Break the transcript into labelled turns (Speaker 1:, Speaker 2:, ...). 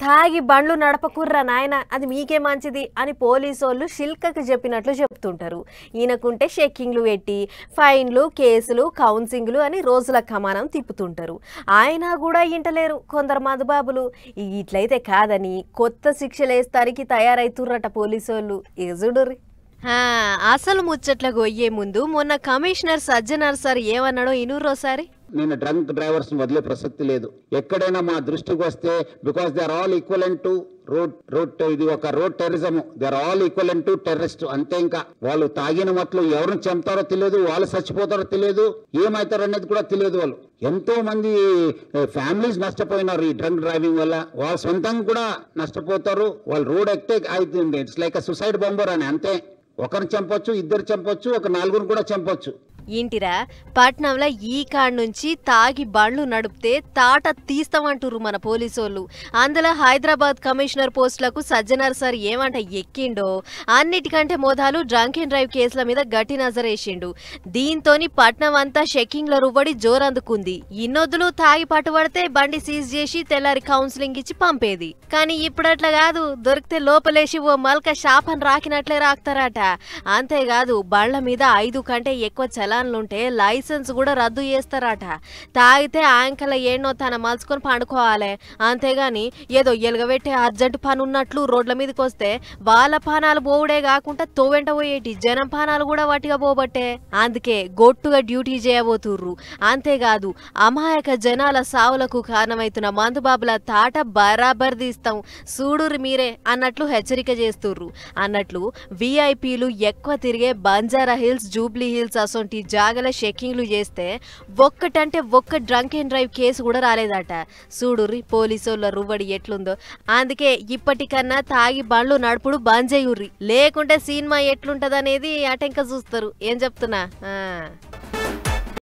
Speaker 1: తాగి బండ్లు నడపకుర్రా నాయన, అది మీకే మంచిది అని పోలీసోళ్ళు శిల్కకు చెప్పినట్లు చెప్తుంటారు. ఈయనకుంటే చెక్కింగ్లు పెట్టి ఫైన్లు, కేసులు, కౌన్సింగ్లు అని రోజుల కమానం తిప్పుతుంటారు. ఆయన కూడా ఇంటలేరు కొందరు మధుబాబులు. ఇట్లయితే కాదని కొత్త శిక్షలేస్తానికి తయారైతుర్రట పోలీసోళ్ళు. ఎజుడుర్రి. అసలు ముచ్చట్లకు పోయే ముందు మొన్న కమిషనర్ సజ్జనార్ సార్ ఏమన్నాడో ఇనురోసారి.
Speaker 2: నేను డ్రంక్ డ్రైవర్స్ వదిలే ప్రసక్తి లేదు. ఎక్కడైనా మా దృష్టికి వస్తే, because they are all equivalent to road ఇది ఒక road terrorism. They are all equivalent to terrorist అంతే. ఇంకా వాళ్ళు తాగిన మట్లు ఎవరిని చంపుతారో తెలియదు, వాళ్ళు చచ్చిపోతారో తెలియదు, ఏమవుతారో అనేది కూడా తెలియదు. వాళ్ళు ఎంతో మంది ఫ్యామిలీస్ నష్టపోయినారు ఈ డ్రంక్ డ్రైవింగ్ వల్ల. వాళ్ళ సొంతంగా కూడా నష్టపోతారు. వాళ్ళు రోడ్ ఎక్కితే అవుతుంది. ఇట్స్ లైక్ సూసైడ్ బాంబర్ అని అంతే. ఒకరిని చంపొచ్చు, ఇద్దరు చంపొచ్చు, ఒక నలుగురు కూడా చంపొచ్చు.
Speaker 1: ఇంటిరా పట్నంలో ఈ కాడ్ నుంచి తాగి బండ్లు నడిపితే తాట తీస్తామంటుర్రు మన పోలీసోళ్ళు. అందులో హైదరాబాద్ కమిషనర్ పోస్టులకు సజ్జనార్ సార్ ఏమంట ఎక్కిండో అన్నిటికంటే మొదలు డ్రంక్ అండ్ డ్రైవ్ కేసుల మీద గట్టి నజరేసిండు. దీంతోని పట్నం అంతా షెక్కింగ్ల రువ్వడి జోరందుకుంది. ఇన్నొద్దులు తాగి పట్టుబడితే బండి సీజ్ చేసి తెల్లారి కౌన్సిలింగ్ ఇచ్చి పంపేది. కానీ ఇప్పుడట్లా కాదు, దొరికితే లోపలేసి ఓ మల్క శాపం రాకినట్లే రాకుతారట. అంతేకాదు బండ్ల మీద 5 కంటే ఎక్కువ చలాన్లుంటే లైసెన్స్ కూడా రద్దు చేస్తారట. తాగితే యాంకల ఏన్నో తన మలుచుకొని పండుకోవాలి. అంతేగాని ఏదో ఎలుగబెట్టే అర్జెంటు పని ఉన్నట్లు రోడ్ల మీదకి వస్తే వాళ్ళ పానాలు పోవుడే కాకుండా తోవెంట పోయేటి జనం పానాలు కూడా వట్టిగా పోబట్టే. అందుకే గొట్టుగా డ్యూటీ చేయబోతుర్రు. అంతేకాదు అమాయక జనాల సావులకు కారణమైతున్న మందుబాబుల తాట బరాబర్ తీస్తాం చూడుర్రి మీరే అన్నట్లు హెచ్చరిక చేస్తుర్రు. అన్నట్లు విఐపీలు ఎక్కువ తిరిగే బంజారా హిల్స్, జూబ్లీ హిల్స్ అసొంటి జాగల షెక్కింగ్లు చేస్తే ఒక్కటంటే ఒక్క డ్రంక్ అండ్ డ్రైవ్ కేసు కూడా రాలేదట. చూడుర్రి పోలీసోళ్ళ రువ్వడి ఎట్లుందో. అందుకే ఇప్పటికన్నా తాగి బండ్లు నడుపుడు బంద్ చేయుర్రి, లేకుంటే సినిమా ఎట్లుంటదనేది అటెంక చూస్తారు. ఏం చెప్తున్నా.